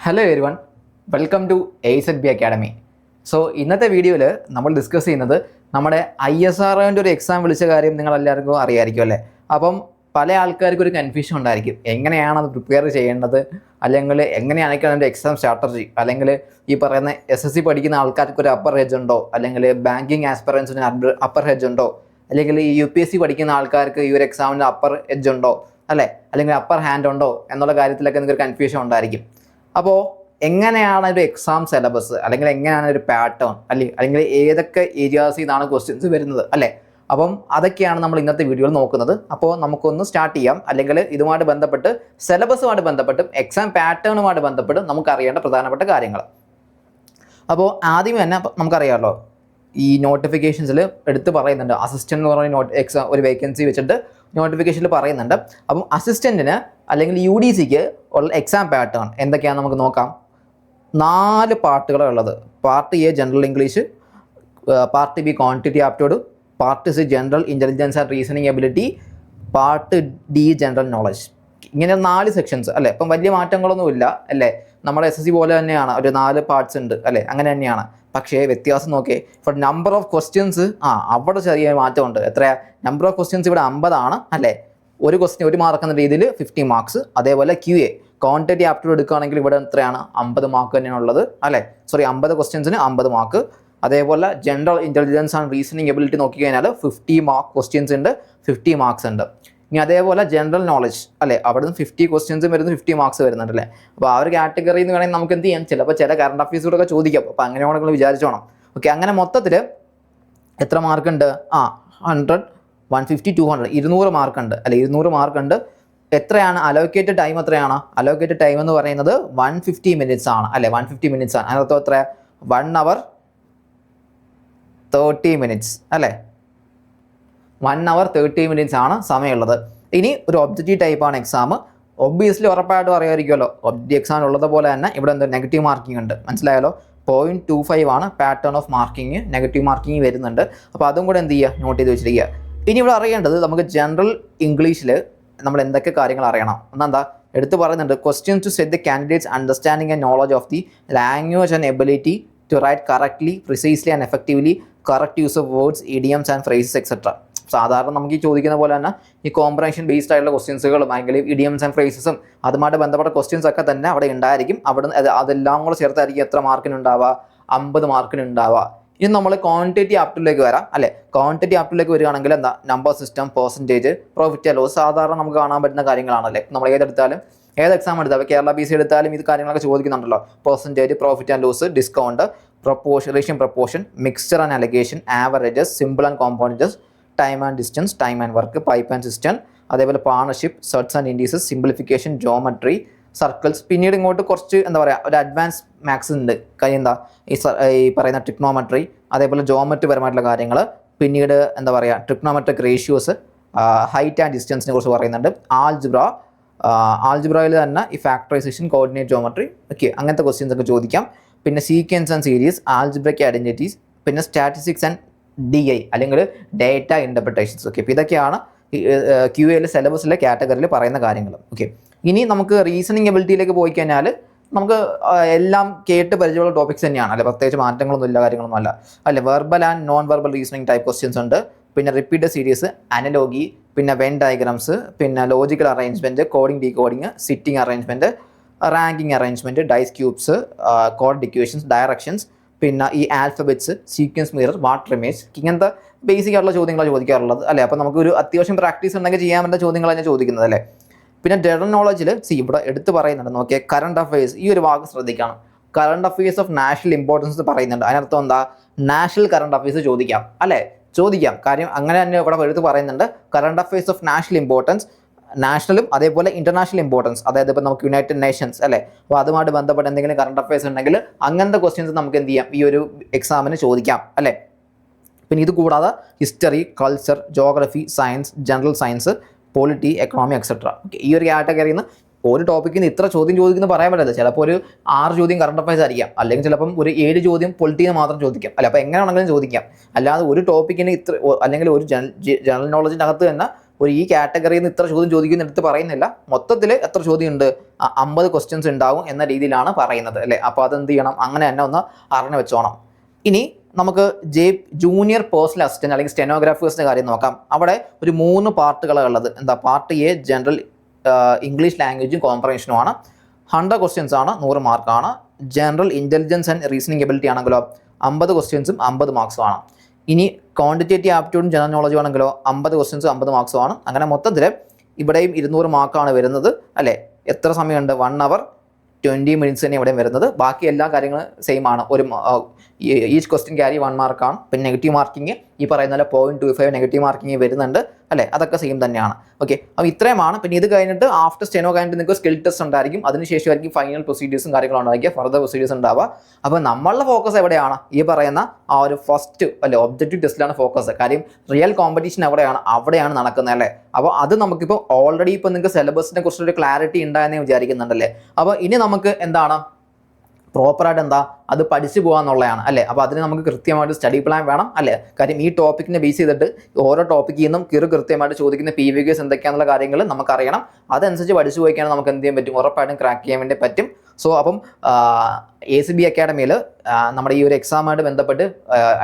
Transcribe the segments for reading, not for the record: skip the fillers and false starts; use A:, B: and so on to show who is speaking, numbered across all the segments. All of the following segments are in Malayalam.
A: Hello everyone, welcome to AZB academy. So ഇന്നത്തെ വീഡിയോയിൽ നമ്മൾ ഡിസ്കസ് ചെയ്യുന്നത് നമ്മുടെ ISROൻ്റെ ഒരു എക്സാം വിളിച്ച കാര്യം നിങ്ങൾ എല്ലാവർക്കും അറിയാമായിരിക്കും അല്ലേ. അപ്പം പല ആൾക്കാർക്കും ഒരു കൺഫ്യൂഷൻ ഉണ്ടായിരിക്കും, എങ്ങനെയാണ് അത് പ്രിപ്പയർ ചെയ്യേണ്ടത്, അല്ലെങ്കിൽ എങ്ങനെയാണെങ്കിൽ അതിൻ്റെ എക്സാം സ്ട്രാറ്റജി, അല്ലെങ്കിൽ ഈ പറയുന്ന SSC പഠിക്കുന്ന ആൾക്കാർക്ക് ഒരു അപ്പർ ഹെഡ്ജ് ഉണ്ടോ, അല്ലെങ്കിൽ ബാങ്കിങ് ആസ്പിറൻസിന് അപ്പർ ഹെഡ്ജ് ഉണ്ടോ, അല്ലെങ്കിൽ ഈ UPSC പഠിക്കുന്ന ആൾക്കാർക്ക് ഈ ഒരു എക്സാമിൻ്റെ അപ്പർ ഹെഡ്ജ് ഉണ്ടോ അല്ലേ, അല്ലെങ്കിൽ അപ്പർ ഹാൻഡ് ഉണ്ടോ എന്നുള്ള കാര്യത്തിലൊക്കെ നിങ്ങൾക്ക് കൺഫ്യൂഷൻ ഉണ്ടായിരിക്കും. അപ്പോൾ എങ്ങനെയാണ് ഒരു എക്സാം സിലബസ്, അല്ലെങ്കിൽ എങ്ങനെയാണ് ഒരു പാറ്റേൺ, അല്ലെങ്കിൽ ഏതൊക്കെ ഏരിയാസിൽ നിന്നാണ് ക്വസ്റ്റ്യൻസ് വരുന്നത് അല്ലേ. അപ്പം അതൊക്കെയാണ് നമ്മൾ ഇന്നത്തെ വീഡിയോയിൽ നോക്കുന്നത്. അപ്പോൾ നമുക്കൊന്ന് സ്റ്റാർട്ട് ചെയ്യാം. അല്ലെങ്കിൽ ഇതുമായിട്ട് ബന്ധപ്പെട്ട് സിലബസുമായിട്ട് ബന്ധപ്പെട്ടും എക്സാം പാറ്റേണുമായിട്ട് ബന്ധപ്പെട്ടും നമുക്കറിയേണ്ട പ്രധാനപ്പെട്ട കാര്യങ്ങൾ. അപ്പോൾ ആദ്യം തന്നെ നമുക്കറിയാമല്ലോ, ഈ നോട്ടിഫിക്കേഷൻസിൽ എടുത്ത് പറയുന്നുണ്ട് അസിസ്റ്റൻ്റ് എന്ന് പറഞ്ഞ എക്സാം ഒരു വേക്കൻസി വെച്ചിട്ട് നോട്ടിഫിക്കേഷനിൽ പറയുന്നുണ്ട്. അപ്പം അസിസ്റ്റൻറ്റിന് അല്ലെങ്കിൽ UDCക്ക് ഉള്ള എക്സാം പാറ്റേൺ എന്തൊക്കെയാണെന്ന് നമുക്ക് നോക്കാം. 4 പാർട്ടുകളാണ് ഉള്ളത്. Part A general English, part B quantity aptitude, part C general intelligence and reasoning ability, part D general knowledge. ഇങ്ങനെ 4 സെക്ഷൻസ് അല്ലേ. ഇപ്പം വലിയ മാറ്റങ്ങളൊന്നുമില്ല അല്ലേ. നമ്മുടെ SSC പോലെ തന്നെയാണ്, ഒരു 4 പാർട്സ് ഉണ്ട് അല്ലേ, അങ്ങനെ തന്നെയാണ്. പക്ഷേ വ്യത്യാസം നോക്കിയേ, ഇപ്പോൾ നമ്പർ ഓഫ് ക്വസ്റ്റ്യൻസ് അവിടെ ചെറിയ മാറ്റമുണ്ട്. എത്രയാ നമ്പർ ഓഫ് ക്വസ്റ്റ്യൻസ് ഇവിടെ 50 ആണ് അല്ലേ. ഒരു ക്വസ്റ്റ്യൻ 1 മാർക്ക് എന്ന രീതിയിൽ 50 മാർക്സ്. അതേപോലെ QA ക്വാണ്ടിറ്റി ആപ്റ്റിറ്റ്യൂഡ് എടുക്കുകയാണെങ്കിൽ ഇവിടെ എത്രയാണ് 50 മാർക്ക് തന്നെയാണ് ഉള്ളത് അല്ലേ. 50 ക്വസ്റ്റ്യൻസിന് 50 മാർക്ക്. അതേപോലെ general intelligence and reasoning ability നോക്കിക്കഴിഞ്ഞാൽ 50 മാർക്ക് ക്വസ്റ്റ്യൻസ് ഉണ്ട്, 50 മാർക്സ് ഉണ്ട്. ഇനി അതേപോലെ ജനറൽ നോളജ് അല്ലേ, അവിടെ നിന്ന് 50 ക്വസ്റ്റ്യൻസും വരുന്നു, 50 മാർക്സ് വരുന്നുണ്ട് അല്ലേ. അപ്പോൾ ആ ഒരു കാറ്റഗറിയിൽ നിന്ന് വേണമെങ്കിൽ നമുക്ക് എന്ത് ചെയ്യാം, ചിലപ്പോൾ ചില കറണ്ട് അഫയേഴ്സുകളൊക്കെ ചോദിക്കാം. അപ്പോൾ അങ്ങനെ വേണമെങ്കിൽ വിചാരിച്ചോണം. ഓക്കെ, അങ്ങനെ മൊത്തത്തിൽ എത്ര മാർക്കുണ്ട്? 100, 150, 200, 200 മാർക്കുണ്ട് അല്ലെ. 200 മാർക്കുണ്ട്. എത്രയാണ് അലോക്കേറ്റഡ് ടൈം? എത്രയാണ് അലോക്കേറ്റഡ് ടൈം എന്ന് പറയുന്നത്? 150 മിനിറ്റ്സ് ആണ് അല്ലെ. 150 മിനിറ്റ്സ് ആണ്. അതിനകത്ത് എത്ര? 1 hour 30 മിനിറ്റ്സ് അല്ലേ. 1 hour 30 മിനിറ്റ്സ് ആണ് സമയമുള്ളത്. ഇനി ഒരു ഒബ്ജക്റ്റീവ് ടൈപ്പാണ് എക്സാം. ഒബ്വിയസ്ലി ഉറപ്പായിട്ടും അറിയാമായിരിക്കുമല്ലോ, ഒബ്ജക്റ്റീവ് എക്സാം ഉള്ളത് പോലെ തന്നെ ഇവിടെ എന്താ നെഗറ്റീവ് മാർക്കിംഗ് ഉണ്ട്. മനസ്സിലായാലോ. 0.25 ആണ് pattern of marking, negative marking വരുന്നുണ്ട്. അപ്പോൾ അതും കൂടെ എന്ത് ചെയ്യുക, നോട്ട് ചെയ്ത് വെച്ചിരിക്കുക. ഇനി ഇവിടെ അറിയേണ്ടത് നമുക്ക് ജനറൽ ഇംഗ്ലീഷിൽ നമ്മൾ എന്തൊക്കെ കാര്യങ്ങൾ അറിയണം എന്നെന്താ എടുത്ത് പറയുന്നുണ്ട്. Questions to set the candidates understanding and knowledge of the language and ability to write correctly, precisely and effectively, correct use of words, idioms and phrases etcetera. സാധാരണ നമുക്ക് ഈ ചോദിക്കുന്ന പോലെ തന്നെ ഈ കോംപ്രഹൻഷൻ ബേസ്ഡ് ആയിട്ടുള്ള ക്വസ്റ്റ്യൻസുകളും അല്ലെങ്കിൽ ഇഡിയംസ് ആൻഡ് ഫ്രേസസും അതുമായിട്ട് ബന്ധപ്പെട്ട ക്വസ്റ്റ്യൻസ് ഒക്കെ തന്നെ അവിടെ ഉണ്ടായിരിക്കും. അവിടെ അതെല്ലാം കൂടെ ചേർത്തായിരിക്കും എത്ര മാർക്കിനുണ്ടാവുക? 50 മാർക്കിനുണ്ടാവുക. ഇനി നമ്മൾ ക്വാണ്ടിറ്റി ആപ്റ്റിലേക്ക് വരാം അല്ലേ. ക്വാണ്ടിറ്റി ആപ്റ്റിലേക്ക് വരികയാണെങ്കിൽ എന്താ, number system, percentage, profit and loss, സാധാരണ നമുക്ക് കാണാൻ പറ്റുന്ന കാര്യങ്ങളാണല്ലേ. നമ്മൾ ഏതെടുത്താലും, ഏത് എക്സാം എടുത്താലും, കേരള BC എടുത്താലും ഇത് കാര്യങ്ങളൊക്കെ ചോദിക്കുന്നുണ്ടല്ലോ. Percentage, profit and loss, discount, proportion, ratio proportion, mixture and alligation, averages, simple and കോമ്പൗണ്ടേജസ്, time and distance, time and work, pipe and cistern, അതേപോലെ partnership, surds and indices, simplification, geometry, circles. പിന്നീട് ഇങ്ങോട്ട് കുറച്ച് എന്താ പറയുക, ഒരു അഡ്വാൻസ് മാത്സ് ഉണ്ട്. കാര്യം എന്താ, ഈ പറയുന്ന ട്രിഗ്നോമെട്രി, അതേപോലെ ജോമെട്രി പരമായിട്ടുള്ള കാര്യങ്ങൾ. പിന്നീട് എന്താ പറയുക, ട്രിഗ്നോമെട്രിക് റേഷ്യോസ്, ഹൈറ്റ് ആൻഡ് ഡിസ്റ്റൻസിനെ കുറിച്ച് പറയുന്നുണ്ട്. ആൾജിബ്രയിൽ തന്നെ ഈ ഫാക്ടറൈസേഷൻ, കോർഡിനേറ്റ് ജോമെട്രി, ഓക്കെ, അങ്ങനത്തെ ക്വസ്റ്റ്യൻസ് ഒക്കെ ചോദിക്കാം. പിന്നെ sequence and series, algebraic identities, പിന്നെ സ്റ്റാറ്റിസ്റ്റിക്സ് ആൻഡ് DI അല്ലെങ്കിൽ ഡേറ്റ ഇൻ്റർപ്രിട്ടേഷൻസ്. ഓക്കെ, അപ്പോൾ ഇതൊക്കെയാണ് QA സിലബസിലെ കാറ്റഗറിയിൽ പറയുന്ന കാര്യങ്ങൾ. ഓക്കെ, ഇനി നമുക്ക് റീസണിങ് എബിലിറ്റിയിലേക്ക് പോയി കഴിഞ്ഞാൽ നമുക്ക് എല്ലാം കേട്ട് പരിചയമുള്ള ടോപ്പിക്സ് തന്നെയാണ് അല്ലെ. പ്രത്യേകിച്ച് മാറ്റങ്ങളൊന്നും ഇല്ല, കാര്യങ്ങളൊന്നും അല്ല അല്ലെ. Verbal and non verbal reasoning type questions ഉണ്ട്. പിന്നെ റിപ്പീറ്റഡ് സീരീസ്, അനലോഗി, പിന്നെ വെൻ ഡയഗ്രാംസ്, പിന്നെ logical arrangement, coding decoding, sitting arrangement, ranking arrangement, dice cubes, code equations, directions, പിന്നെ ഈ alphabets, sequence mirror, water image, ഇങ്ങനത്തെ ബേസിക് ആയിട്ടുള്ള ചോദ്യങ്ങളാണ് ചോദിക്കാറുള്ളത് അല്ലേ. അപ്പോൾ നമുക്കൊരു അത്യാവശ്യം പ്രാക്ടീസ് ഉണ്ടെങ്കിൽ ചെയ്യാൻ പറ്റുന്ന ചോദ്യങ്ങളാണ് ചോദിക്കുന്നത് അല്ലേ. പിന്നെ ജനറൽ നോളജിൽ ഇവിടെ എടുത്ത് പറയുന്നുണ്ട്, നോക്കിയാൽ കറണ്ട് അഫയേഴ്സ്, ഈ ഒരു ഭാഗം ശ്രദ്ധിക്കണം. Current affairs of national importance പറയുന്നുണ്ട്. അതിനർത്ഥം എന്താ, നാഷണൽ കറണ്ട് അഫയേഴ്സ് ചോദിക്കാം അല്ലേ, ചോദിക്കാം. കാര്യം അങ്ങനെ തന്നെ ഇവിടെ എടുത്ത് പറയുന്നുണ്ട്. Current affairs of national importance, നാഷണലും അതേപോലെ ഇൻ്റർനാഷണൽ ഇമ്പോർട്ടൻസ്, അതായത് ഇപ്പോൾ നമുക്ക് യുണൈറ്റഡ് നേഷൻസ് അല്ലേ. അപ്പോൾ അതുമായിട്ട് ബന്ധപ്പെട്ട് എന്തെങ്കിലും കറണ്ട് അഫയേഴ്സ് ഉണ്ടെങ്കിൽ അങ്ങനത്തെ ക്വസ്റ്റ്യൻസ് നമുക്ക് എന്ത് ചെയ്യാം, ഈ ഒരു എക്സാമിന് ചോദിക്കാം അല്ലേ. പിന്നെ ഇത് കൂടാതെ history, culture, geography, science, general science, polity, economy etcetera. Okay, ഈ ഒരു കാറ്റഗറിയിൽ നിന്ന് ഒരു ടോപ്പിക്കിൽ നിന്ന് ഇത്ര ചോദ്യം ചോദിക്കുന്നത് പറയാൻ പറ്റില്ല. ചിലപ്പോൾ ഒരു 6 ചോദ്യം കറണ്ട് അഫയേഴ്സ് ആയിരിക്കാം, അല്ലെങ്കിൽ ചിലപ്പം ഒരു 7 ചോദ്യം പൊളിറ്റിയിൽ മാത്രം ചോദിക്കാം അല്ല. അപ്പോൾ എങ്ങനെ വേണമെങ്കിലും ചോദിക്കാം. അല്ലാതെ ഒരു ടോപ്പിക്കിന് ഇത്ര, അല്ലെങ്കിൽ ഒരു ജനറൽ നോളജിൻ്റെ അകത്ത് തന്നെ ഈ കാറ്റഗറിയിൽ നിന്ന് ഇത്ര ചോദ്യം ചോദിക്കുന്ന എടുത്ത് പറയുന്നില്ല, മൊത്തത്തിൽ എത്ര ചോദ്യം ഉണ്ട്, 50 ക്വസ്റ്റ്യൻസ് ഉണ്ടാവും എന്ന രീതിയിലാണ് പറയുന്നത് അല്ലേ. അപ്പോൾ അതെന്ത് ചെയ്യണം, അങ്ങനെ തന്നെ ഒന്ന് അറിഞ്ഞു വെച്ചോണം. ഇനി നമുക്ക് ജൂനിയർ പേഴ്സണൽ അസിസ്റ്റന്റ് അല്ലെങ്കിൽ സ്റ്റെനോഗ്രാഫേഴ്സിന്റെ കാര്യം നോക്കാം. അവിടെ ഒരു 3 പാർട്ടുകളാണ് ഉള്ളത്. എന്താ, പാർട്ട് എ ജനറൽ ഇംഗ്ലീഷ് ലാംഗ്വേജും കോംപ്രഹെൻഷനുമാണ്. 100 ക്വസ്റ്റ്യൻസ് ആണ്, 100 മാർക്കാണ്. General intelligence and reasoning ability ആണെങ്കിലോ 50 ക്വസ്റ്റ്യൻസും 50 മാർക്സും ആണ്. ഇനി ക്വാണ്ടിറ്റേറ്റീവ് ആപ്റ്റ്യൂഡും ജനറൽ നോളജും ആണെങ്കിലോ 50 ക്വസ്റ്റ്യൻസും 50 മാർക്സും ആണ്. അങ്ങനെ മൊത്തത്തിൽ ഇവിടെയും 200 മാർക്കാണ് വരുന്നത് അല്ലേ. എത്ര സമയമുണ്ട്, 1 hour 20 minutes തന്നെ ഇവിടെ വരുന്നത്. ബാക്കി എല്ലാ കാര്യങ്ങളും സെയിം ആണ്. ഈച്ച് ക്വസ്റ്റ്യൻ ക്യാരി 1 മാർക്കാണ്. പിന്നെ നെഗറ്റീവ് മാർക്കിങ് ഈ പറയുന്ന പോലെ 0.25 നെഗറ്റീവ് മാർക്കിങ് വരുന്നുണ്ട് അല്ലേ. അതൊക്കെ സെയിം തന്നെയാണ്. ഓക്കെ, അപ്പോൾ ഇത്രയുമാണ്. പിന്നെ ഇത് കഴിഞ്ഞിട്ട് ആഫ്റ്റർ സ്റ്റെനോ കഴിഞ്ഞിട്ട് നിങ്ങൾക്ക് സ്കിൽ ടെസ്റ്റ് ഉണ്ടായിരിക്കും. അതിനുശേഷമായിരിക്കും ഫൈനൽ പ്രൊസീജിയേഴ്സും കാര്യങ്ങളും ഉണ്ടായിരിക്കുക, ഫർദർ പ്രൊസീജിയേഴ്സ് ഉണ്ടാവുക. അപ്പോൾ നമ്മളുടെ ഫോക്കസ് എവിടെയാണ്, ഈ പറയുന്ന ആ ഒരു ഫസ്റ്റ് അല്ലെ ഒബ്ജക്റ്റീവ് ടെസ്റ്റിലാണ് ഫോക്കസ്. കാര്യം റിയൽ കോമ്പറ്റീഷൻ അവിടെയാണ് നടക്കുന്നത് അല്ലേ. അപ്പോൾ അത് നമുക്കിപ്പോൾ ഓൾറെഡി ഇപ്പോൾ നിങ്ങൾക്ക് സിലബസിനെ കുറിച്ചൊരു ക്ലാരിറ്റി ഉണ്ടായെന്ന് വിചാരിക്കുന്നുണ്ടല്ലേ. അപ്പോൾ ഇനി നമുക്ക് എന്താണ് പ്രോപ്പറായിട്ട് എന്താ അത് പഠിച്ചു പോകാന്നുള്ളതാണ് അല്ലേ. അപ്പോൾ അതിന് നമുക്ക് കൃത്യമായിട്ട് സ്റ്റഡി പ്ലാൻ വേണം അല്ലേ. കാര്യം ഈ ടോപ്പിക്കിനെ ബേസ് ചെയ്തിട്ട് ഓരോ ടോപ്പിക്കിൽ നിന്നും കൃത്യമായിട്ട് ചോദിക്കുന്ന PVQs എന്തൊക്കെയാണെന്നുള്ള കാര്യങ്ങൾ നമുക്കറിയണം. അതനുസരിച്ച് പഠിച്ചു പോയിക്കാണെങ്കിൽ നമുക്ക് എന്ത് ചെയ്യാൻ പറ്റും, ഉറപ്പായിട്ടും ക്രാക്ക് ചെയ്യാൻ വേണ്ടി പറ്റും. സോ അപ്പം ACB അക്കാഡമിയിൽ നമ്മുടെ ഈ ഒരു എക്സാമായിട്ട് ബന്ധപ്പെട്ട്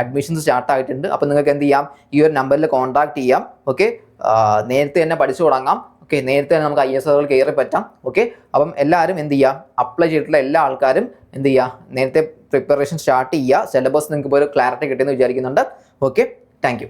A: അഡ്മിഷൻസ് സ്റ്റാർട്ട് ആയിട്ടുണ്ട്. അപ്പോൾ നിങ്ങൾക്ക് എന്ത് ചെയ്യാം, ഈ ഒരു നമ്പറിൽ കോൺടാക്ട് ചെയ്യാം. ഓക്കെ, നേരത്തെ തന്നെ പഠിച്ചു തുടങ്ങാം. ഓക്കെ, നേരത്തെ തന്നെ നമുക്ക് ISRകൾ കയറി പറ്റാം. ഓക്കെ, അപ്പം എല്ലാവരും എന്ത് ചെയ്യുക, അപ്ലൈ ചെയ്തിട്ടുള്ള എല്ലാ ആൾക്കാരും എന്ത് ചെയ്യുക, നേരത്തെ പ്രിപ്പറേഷൻ സ്റ്റാർട്ട് ചെയ്യുക. സിലബസ് നിങ്ങൾക്ക് ഇപ്പോൾ ഒരു ക്ലാരിറ്റി കിട്ടുമെന്ന് വിചാരിക്കുന്നുണ്ട്. Okay, thank you.